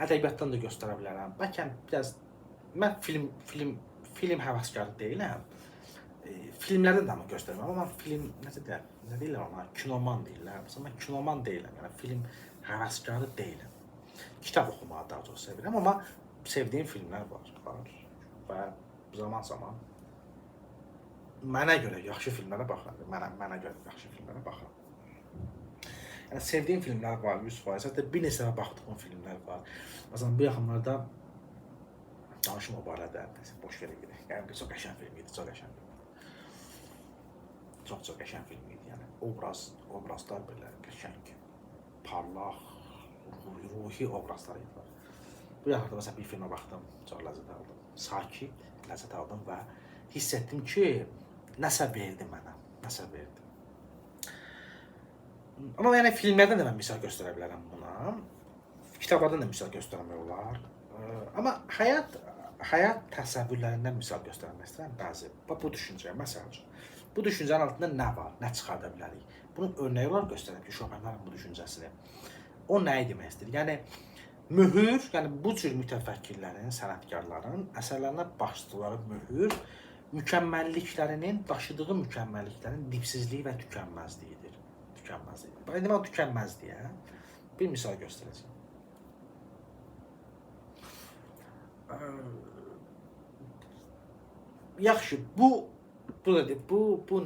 Ədəbiyyatdan da göstərə bilərəm. Bəlkə biraz mən film həvəskarı deyiləm. Filmlərdən də göstərməm, amma film nə deyirlər ona? Kinoman deyirlər. Məsələn, mən kinoman deyiləm. Yəni film həvəskarı deyiləm. Kitab oxumağı daha çox sevirəm, amma sevdiyim filmlər var. Və zaman mənə görə yaxşı filmlərə baxıram. Mənə görə yaxşı filmlərə baxıram. Yəni sevdiyim filmlər var, 100%. Hətta bir neçə dəfə baxdığım filmlər var. Məsələn, bu yaxınlarda danışım o barədə, boş yerə gedək. Yəni çox qəşəng film idi, çox qəşəng film. Çox qəşəng film idi. Yəni obrazlar belə qəşəng, parlaq, ruhi obrazlar idi. Bu yaxınlarda məsələn bir filmə baxdım, çox ləzzət aldım. Sakit ləzzət aldım və hiss etdim ki, nəsə verdi mənə, nəsə verdi. Amma yəni filmlərdən də mən misal göstərə bilərəm buna. Kitablardan da misal göstərmək olar. Amma həyat təsəvvürlərindən misal göstərmək istəyirəm bəzi. Bu düşüncəyə, məsəl üçün. Bu düşüncənin altında nə var, nə çıxarda bilərik? Bunun örnəyi olaraq göstərəm ki, Schopenhauer bu düşüncəsini. O nəyi demək istəyir? Yəni möhür, yəni bu cür mütəfəkkirlərin, sənətkarların əsərlərinə başladıqları möhür mükəmməlliklərinin, daşıdığı mükəmməlliklərin dipsizliyi və tükənməzliyidir. İndi mən tükənməzliyə bir misal göstərəcəm. Yaxşı, bu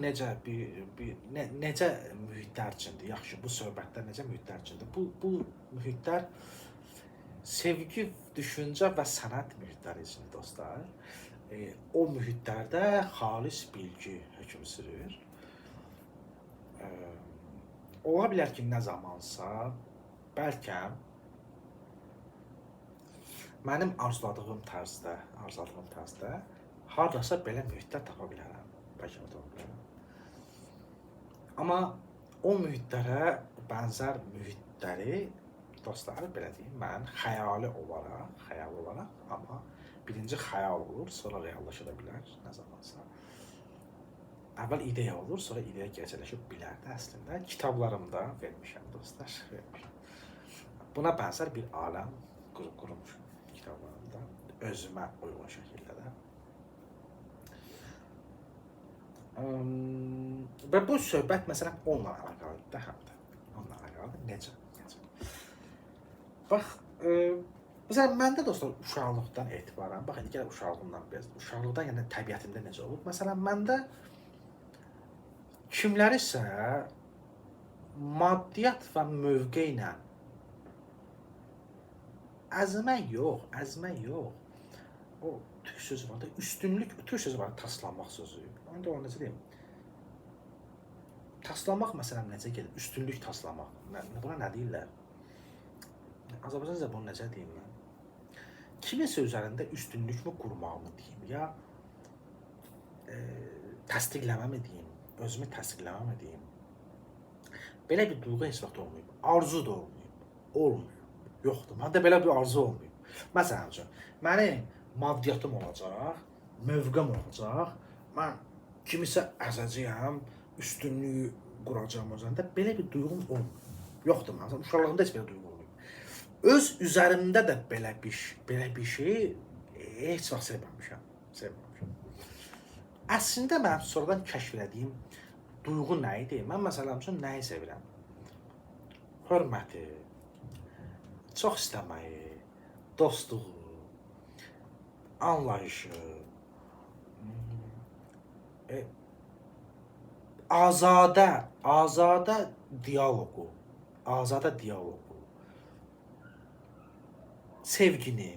necə necə mühitlər üçündür? Yaxşı, bu söhbətlər necə mühitlər üçündür? Bu mühitlər sevgi, düşüncə və sənət mühitləri üçündür dostlar. O mühitlərdə xalis bilgi hökm sürür. Ola bilər ki, nə zamansa, bəlkə mənim arzuladığım tərzdə hardasa belə mühitlər tapa bilərəm. Bəlkə də tapa bilərəm. Amma o mühitlərə bənzər mühitləri dostlar belə deyim, mən xəyali olaraq, amma birinci xəyal olur, sonra reallaşa da bilər nə zamansa. Əvvəl ideya olur, sonra ideya gerçəkləşib bilər də əslində. Kitablarımda vermişəm dostlar, vermişəm. Buna bənzər bir aləm qurmuşam kitablarımda, özümə uyğun şəkildə də. Və bu söhbət məsələn onunla əlaqəlidir də həm də. Onunla əlaqəlidir. Necə? Bax, məsələn məndə dostlar uşaqlıqdan etibarən, bax indi gəl uşaqlığımdan biraz, uşaqlıqdan yəni təbiətimdə necə olub? Məsələn məndə kimlərisə maddiyyat və mövqe ilə əzmək yox. O türk sözü var da, üstünlük, türk sözü var, taslanmaq sözü. Mən də onu necə deyim? Taslanmaq məsələn necə gedir? Üstünlük taslamaq. Buna nə deyirlər? Azərbaycanca bunu necə deyim mən? Kiminsə üzərində üstünlükmü qurmağımı deyim, ya təsdiqləməmi deyim, özümü təsdiqləməmi deyim. Belə bir duyğu heç vaxt olmayıb. Arzu da olmayıb. Yoxdur. Məndə belə bir arzu olmayıb. Məsələn üçün, mənim maddiyyatım olacaq, mövqəm olacaq, mən kimisə əzəcəyəm, üstünlüyü quracağım özəndə. Belə bir duyğum olmayıb. Yoxdur. Məsələn, uşaqlığımda heç belə duyğu olmayıb. Öz üzərimdə də belə bir şey heç vaxt sevməmişəm. Əslində mənim sonradan kəşf elədiyim duyğu nə idi? Mən məsələn üçün nəyi sevirəm? Hörməti, çox istəməyi, dostluğu, anlayışı, azadə diyaloqu, sevgini,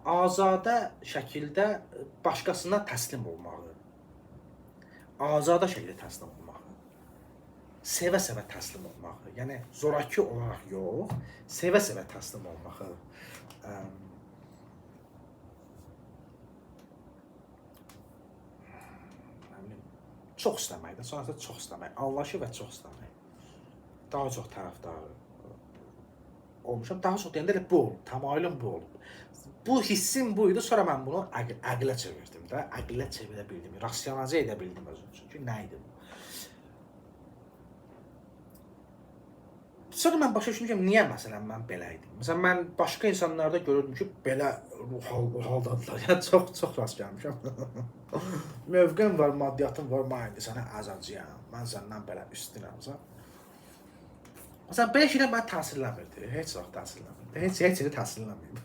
azadə şəkildə başqasına təslim olmağı, azadə şəkildə təslim olmağı, sevə-sevə təslim olmağı, yəni zoraki olaraq yox, sevə-sevə təslim olmağı, çox istəməkdir, sonrasında çox istəmək, anlayışı və çox istəmək. Daha çox tərəfdar olmuşam, daha çox deyəndə elə bu olub, təmayülüm bu olub. Bu hissim buydu, sonra mən bunu əqlə çevirdim də, əqlə çevirə bildim, rasionalize edə bildim özüm üçün ki, nə idi bu? Sonra mən başa düşmüşəm, niyə məsələn mən belə idim? Məsələn, mən başqa insanlarda görürdüm ki, belə ruh haldadılar, yəni çox rast gəlmişəm. Mövqəm var, maddiyyatım var, mən indi sənə əzəcəyəm, mən səndən belə üstünəm. Məsələn, belə şeylər mənə təsirləmirdi, heç vaxt təsirləmirdi, heç yerə təsirləməyib.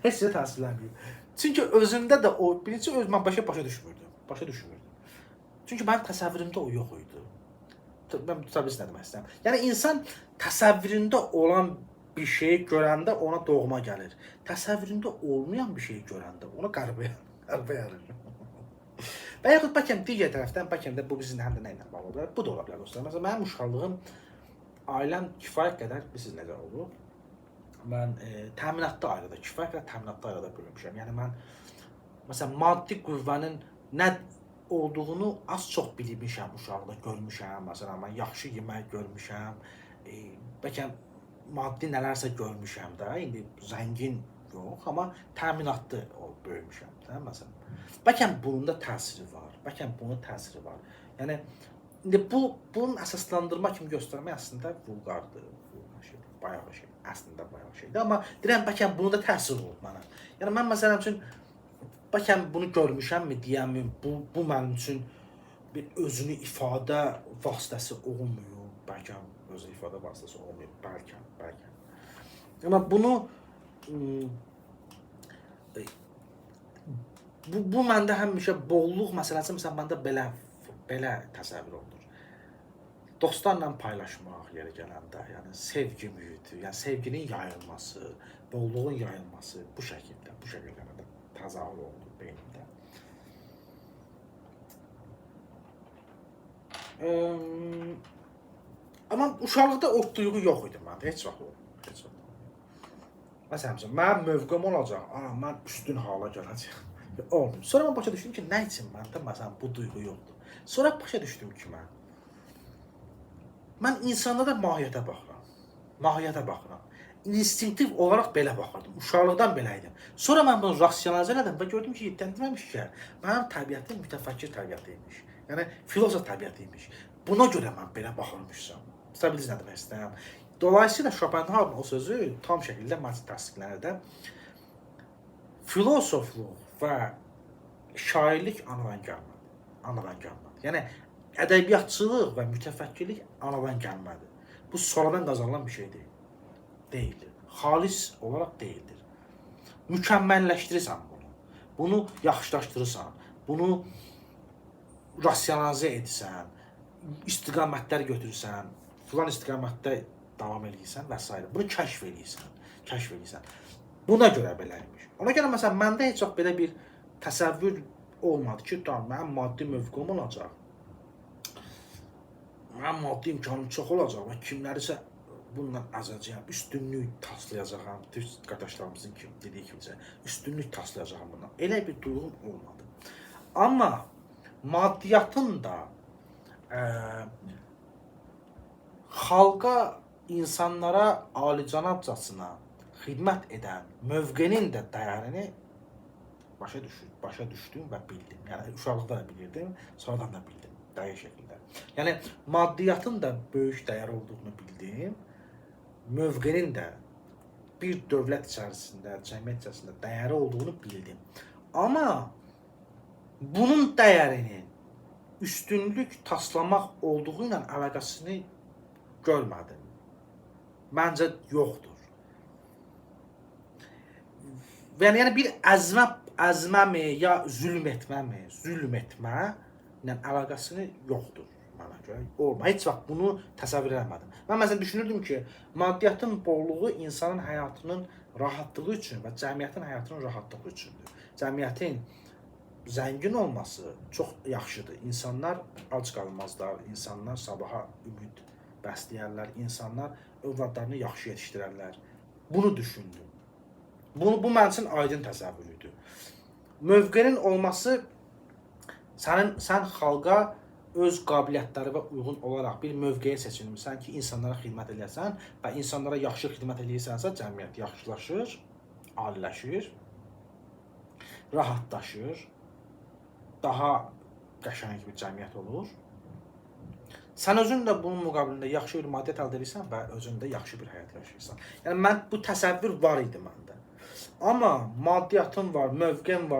Heç yerə təsirləməyib. Çünki özümdə də o, birinci mən başa düşmürdüm. Çünki mənim təsəvvürümdə o yox idi. Mən tutabilirsiniz nə demək istəyirəm. Yəni, insan təsəvvüründə olan bir şeyi görəndə ona doğma gəlir. Təsəvvüründə olmayan bir şeyi görəndə ona qəribə gəlir. Və yaxud bəlkə digər tərəfdən, bəlkə də bu bizim həm də nə ilə bağlı olar? Bu da ola bilər dostlar. Məsələn, mənim uşaqlığım, ailəm kifayət qədər, bilirsiniz necə olub? Mən təminatlı ailədə, kifayət qədər təminatlı ailədə böyümüşəm. Yəni, mən, məsələn, maddi qüvvənin nə olduğunu az çox bilmişəm uşaqda, görmüşəm. Məsələn, mən yaxşı yemək görmüşəm, bəlkə maddi nələrsə görmüşəm də, indi zəngin yox, amma təminatlı böyümüşəm də, məsələn. Bəlkə bunun da təsiri var, Yəni, indi bunun əsaslandırma kimi göstərmək əslində vulqardır, bayağı şey, əslində bayağı şeydir, amma deyirəm, bəlkə bunun da təsiri olub mənə. Yəni, mən məsələn üçün, bəlkə bunu görmüşəmmi, deyəmim, bu mənim üçün bir özünü ifadə vasitəsi olmuyor, bəlkə özünü ifadə vasitəsi olmuyor, bəlkə. Amma bunu, bu məndə həmişə bolluq məsələsi, məsələn, məndə belə təsəvvür olunur. Dostlarla paylaşmaq yeri gələndə, yəni sevgi mühiti, yəni sevginin yayılması, bolluğun yayılması bu şəkildə təzahür olunur beynimdə. Amma uşaqlıqda o duyğu yox idi məndə, heç vaxt olmur. Məsələn, mənim mövqəm olacaq, mən üstün hala gələcəm. Olmuyor. Sonra mən başa düşdüm ki, nə üçün məndə məsələn bu duyğu yoxdur. Sonra başa düşdüm ki, mən insanlara mahiyyətə baxıram. Mahiyyətə baxıram. İnstinktiv olaraq belə baxırdım. Uşaqlıqdan belə idim. Sonra mən bunu rasionalizə elədim və gördüm ki, yeddəndirməmiş ki, mənim təbiətim mütəfəkkir təbiəti imiş. Yəni filosof təbiəti imiş. Buna görə mən belə baxırmışam. Stabiliz nə demək istəyirəm. Dolayısıyla Schopenhauer'ın o sözü tam şəkildə mən təsdiqlənir də. Filosofluq və şairlik anadan gəlmədi. Anadan gəlmədi. Yəni ədəbiyyatçılıq və mütəfəkkirlik anadan gəlmədi. Bu sonradan qazanılan bir şey deyil. Değildir. Xalis olaraq deyildir. Mükəmməlləşdirirsən bunu. Bunu yaxşılaşdırırsan. Bunu rasionalizə edirsən. İstiqamətlər götürürsən. Filan istiqamətdə davam edirsən və s. Bunu kəşf edirsən. Kəşf edirsən. Buna görə beləymiş. Ona görə məsələn məndə heç vaxt belə bir təsəvvür olmadı ki, tamam, mənim maddi mövqum olacaq. Mənim maddi imkanım çox olacaq və kimlərisə bununla əzəcəyəm, üstünlük taslayacağam, türk qardaşlarımızın kimi dediyi kimsə, üstünlük taslayacağam bundan. Elə bir duyğum olmadı. Amma maddiyyatın da xalqa, insanlara alicənabcasına xidmət edən mövqenin də dəyərini başa düşdüm və bildim. Yəni uşaqlıqda da bilirdim, sonradan da bildim dəqiq şəkildə. Yəni maddiyyatın da böyük dəyər olduğunu bildim. Mövqenin də bir dövlət içərisində, cəmiyyət içərisində dəyəri olduğunu bildim. Amma bunun dəyərinin üstünlük taslamaq olduğu ilə əlaqəsini görmədim. Məncə yoxdur. Yəni bir əzməmi ya zülm etmə ilə əlaqəsini yoxdur. Mənə görə olmaz. Heç vaxt bunu təsəvvür eləmədim. Mən məsələn düşünürdüm ki, maddiyyatın bolluğu insanın həyatının rahatlığı üçün və cəmiyyətin həyatının rahatlığı üçündür. Cəmiyyətin zəngin olması çox yaxşıdır. İnsanlar ac qalmazlar, insanlar sabaha ümid bəsləyərlər, insanlar övladlarını yaxşı yetişdirərlər. Bunu düşündüm. Bu mənim üçün aydın təsəvvürüdür. Mövqenin olması sən xalqa öz qabiliyyətlərinə uyğun olaraq bir mövqeyə seçilmirsən ki, insanlara xidmət edəsən və insanlara yaxşı xidmət edirsənsə, cəmiyyət yaxşılaşır, aliləşir, rahatlaşır, daha qəşəng bir cəmiyyət olur. Sən özün də bunun müqabilində yaxşı bir maddiyyat əldə edirsən və özün də yaxşı bir həyat yaşayırsan. Yəni bu təsəvvür var idi məndə. Amma maddiyyatın var, mövqen var.